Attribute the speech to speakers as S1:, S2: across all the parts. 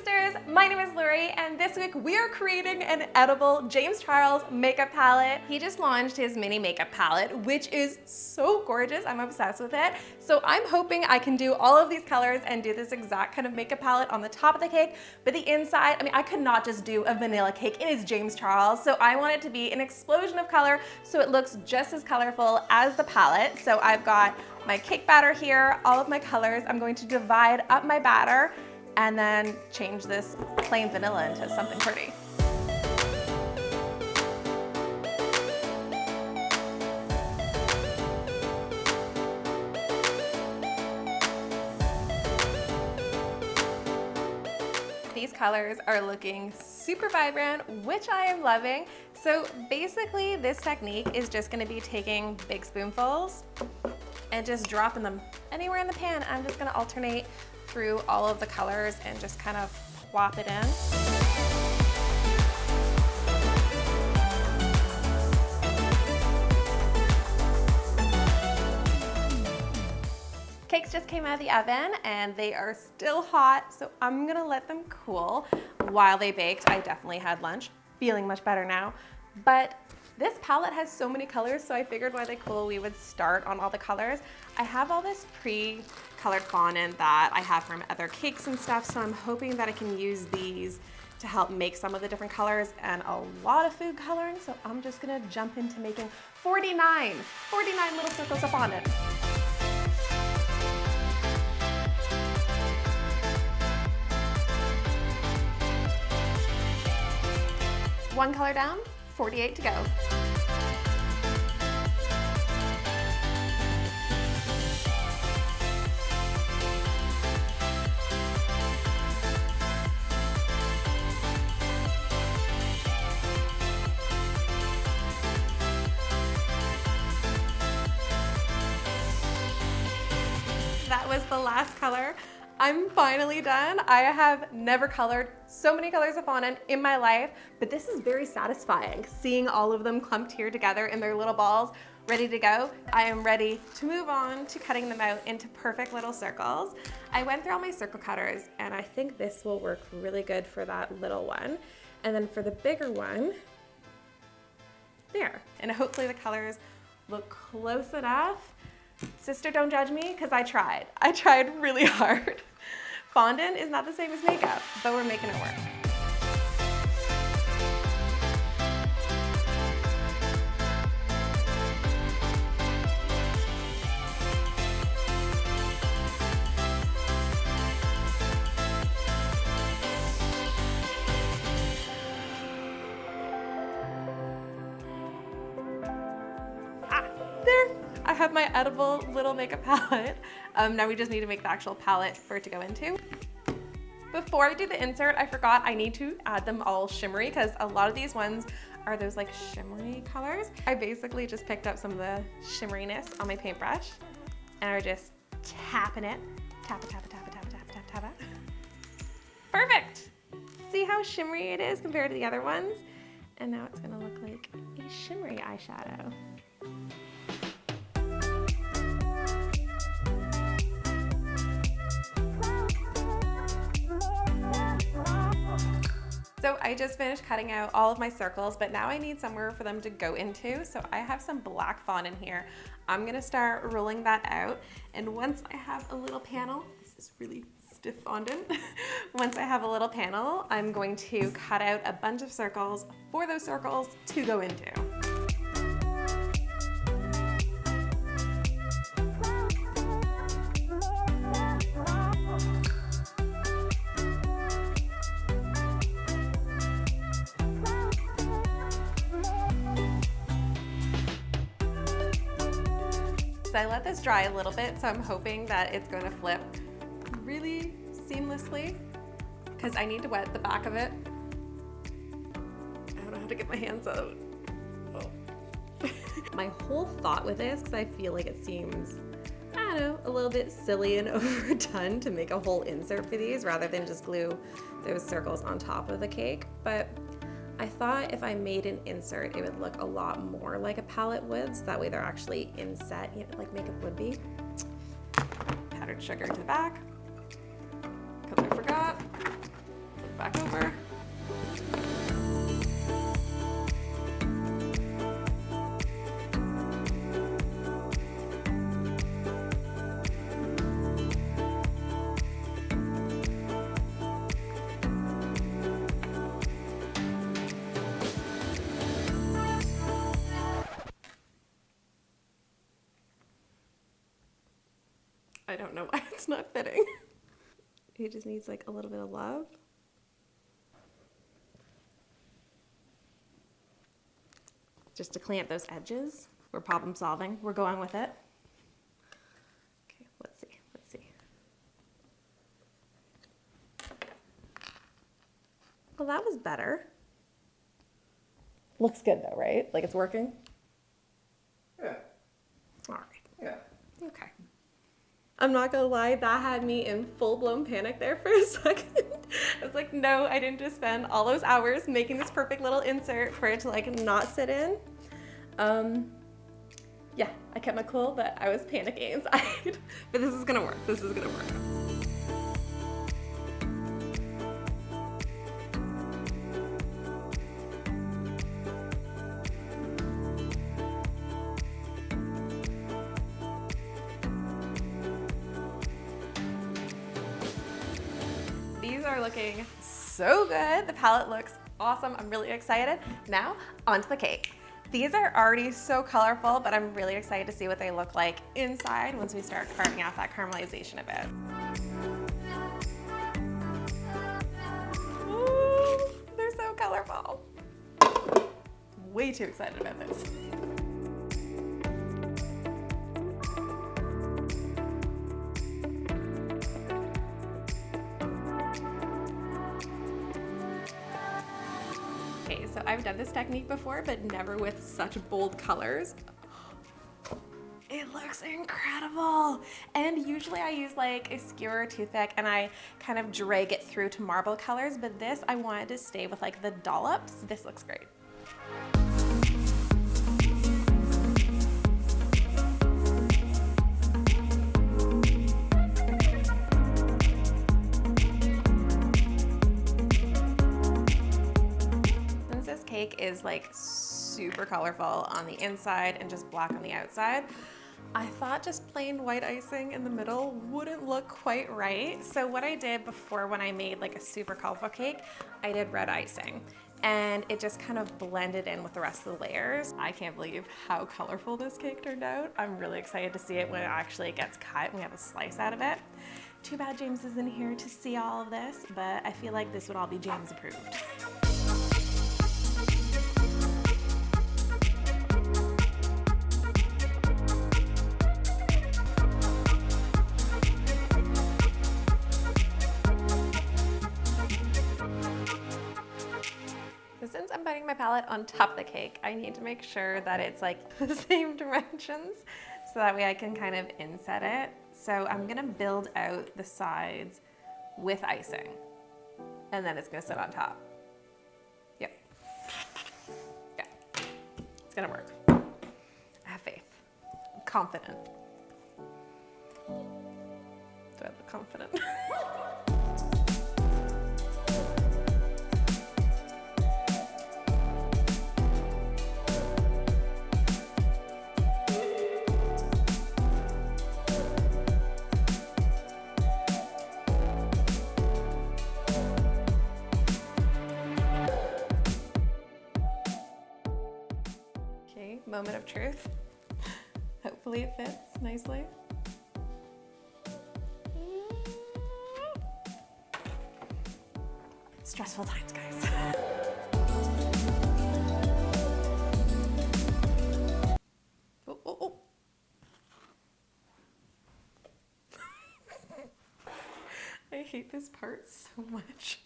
S1: sisters, my name is Lori, and this week we are creating an edible James Charles makeup palette. He just launched his mini makeup palette, which is so gorgeous. I'm obsessed with it. So I'm hoping I can do all of these colors and do this exact kind of makeup palette on the top of the cake, but the inside, I mean, I could not just do a vanilla cake. It is James Charles, so I want it to be an explosion of color so it looks just as colorful as the palette. So I've got my cake batter here, all of my colors. I'm going to divide up my batter and then change this plain vanilla into something pretty. These colors are looking super vibrant, which I am loving. So basically this technique is just gonna be taking big spoonfuls and just dropping them anywhere in the pan. I'm just gonna alternate through all of the colors and just kind of plop it in. Cakes just came out of the oven and they are still hot, so I'm gonna let them cool while they baked. I definitely had lunch, feeling much better now. But this palette has so many colors, so I figured while they cool, we would start on all the colors. I have all this pre-colored fondant that I have from other cakes and stuff, so I'm hoping that I can use these to help make some of the different colors and a lot of food coloring, so I'm just gonna jump into making 49 little circles of fondant. One color down, 48 to go. That was the last color. I'm finally done. I have never colored so many colors of fondant in my life, but this is very satisfying, seeing all of them clumped here together in their little balls, ready to go. I am ready to move on to cutting them out into perfect little circles. I went through all my circle cutters, and I think this will work really good for that little one. And then for the bigger one, there. And hopefully the colors look close enough. Sister, don't judge me, because I tried. I tried really hard. Fondant is not the same as makeup, but we're making it work. There. I have my edible little makeup palette. Now we just need to make the actual palette for it to go into. Before I do the insert, I forgot I need to add them all shimmery because a lot of these ones are those like shimmery colors. I basically just picked up some of the shimmeriness on my paintbrush and are just tapping it. Tap it, tap it, tap it, tap it, tap it, tap it, tap it. Perfect. See how shimmery it is compared to the other ones? And now it's gonna look like a shimmery eyeshadow. So I just finished cutting out all of my circles, but now I need somewhere for them to go into. So I have some black fondant here. I'm gonna start rolling that out. And once I have a little panel, this is really stiff fondant. Once I have a little panel, I'm going to cut out a bunch of circles for those circles to go into. So I let this dry a little bit, so I'm hoping that it's going to flip really seamlessly because I need to wet the back of it. I don't know how to get my hands out. Oh. My whole thought with this, because I feel like it seems, I don't know, a little bit silly and overdone to make a whole insert for these rather than just glue those circles on top of the cake, but I thought if I made an insert, it would look a lot more like a palette would, so that way they're actually inset, you know, like makeup would be. Powdered sugar to the back, because I forgot. know why it's not fitting. It just needs like a little bit of love. Just to clean up those edges. We're problem solving. We're going with it. Okay, let's see. Let's see. Well, that was better. Looks good though, right? Like it's working?
S2: Yeah.
S1: All right.
S2: Yeah.
S1: Okay. I'm not gonna lie, that had me in full-blown panic there for a second. I was like, no, I didn't just spend all those hours making this perfect little insert for it to like not sit in. Yeah, I kept my cool, but I was panicking inside. But this is gonna work. This is gonna work. These are looking so good. The palette looks awesome. I'm really excited. Now, onto the cake. These are already so colorful, but I'm really excited to see what they look like inside once we start carving out that caramelization a bit. Ooh, they're so colorful. Way too excited about this. Okay, so I've done this technique before, but never with such bold colors. It looks incredible. And usually I use like a skewer or toothpick and I kind of drag it through to marble colors, but this I wanted to stay with like the dollops. This looks great. Cake is like super colorful on the inside and just black on the outside. I thought just plain white icing in the middle wouldn't look quite right. So what I did before when I made like a super colorful cake, I did red icing and it just kind of blended in with the rest of the layers. I can't believe how colorful this cake turned out. I'm really excited to see it when it actually gets cut and we have a slice out of it. Too bad James isn't here to see all of this, but I feel like this would all be James approved. Since I'm putting my palette on top of the cake, I need to make sure that it's like the same dimensions so that way I can kind of inset it. So I'm gonna build out the sides with icing and then it's gonna sit on top. Yep. Yeah, it's gonna work. I have faith. I'm confident. Do I look confident? Moment of truth. Hopefully it fits nicely. Stressful times, guys. Oh, oh, oh. I hate this part so much.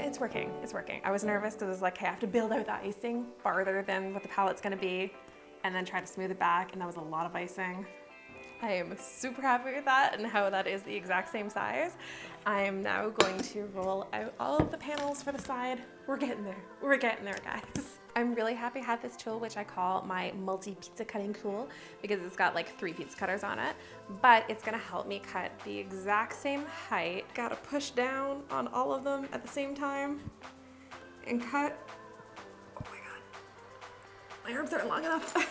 S1: It's working, it's working. I was nervous because I was like, hey, I have to build out the icing farther than what the palette's gonna be and then try to smooth it back, and that was a lot of icing. I am super happy with that and how that is the exact same size. I am now going to roll out all of the panels for the side. We're getting there, guys. I'm really happy I have this tool, which I call my multi-pizza cutting tool, because it's got like 3 pizza cutters on it, but it's gonna help me cut the exact same height. Gotta push down on all of them at the same time and cut. Oh my God, my arms aren't long enough. Okay.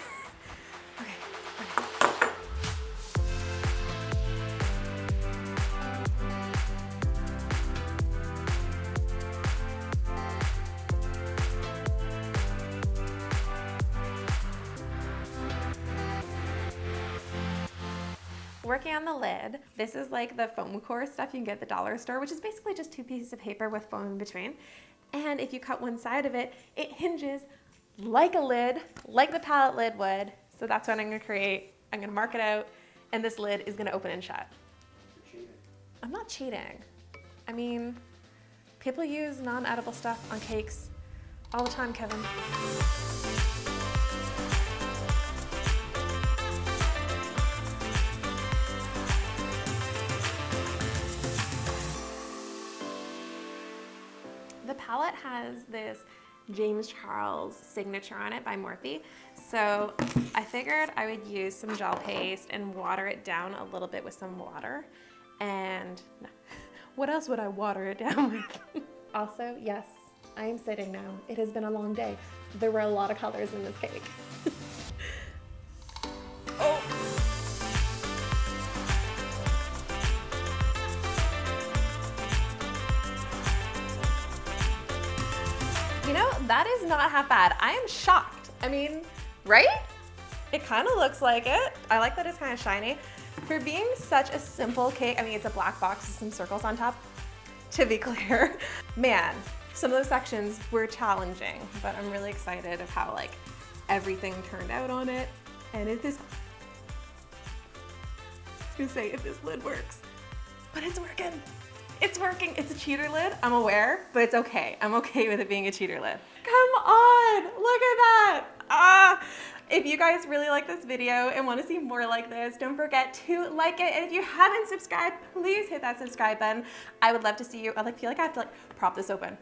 S1: Working on the lid, this is like the foam core stuff you can get at the dollar store, which is basically just 2 pieces of paper with foam in between. And if you cut one side of it, it hinges like a lid, like the palette lid would. So that's what I'm gonna create. I'm gonna mark it out, and this lid is gonna open and shut.
S2: You're cheating.
S1: I'm not cheating. I mean, people use non-edible stuff on cakes all the time, Kevin. The palette has this James Charles signature on it by Morphe. So I figured I would use some gel paste and water it down a little bit with some water. And what else would I water it down with? Also, yes, I am sitting now. It has been a long day. There were a lot of colors in this cake. Oh. You know, that is not half bad. I am shocked. I mean, right? It kind of looks like it. I like that it's kind of shiny. For being such a simple cake, I mean, it's a black box with some circles on top, to be clear. Man, some of those sections were challenging, but I'm really excited of how like everything turned out on it. And if this, I was gonna say if this lid works, but it's working. It's working. It's a cheater lid, I'm aware, but it's okay. I'm okay with it being a cheater lid. Come on, look at that. If you guys really like this video and want to see more like this, don't forget to like it. And if you haven't subscribed, please hit that subscribe button. I would love to see you. I feel like I have to prop this open.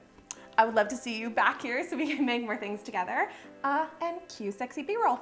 S1: I would love to see you back here so we can make more things together. And cue sexy B-roll.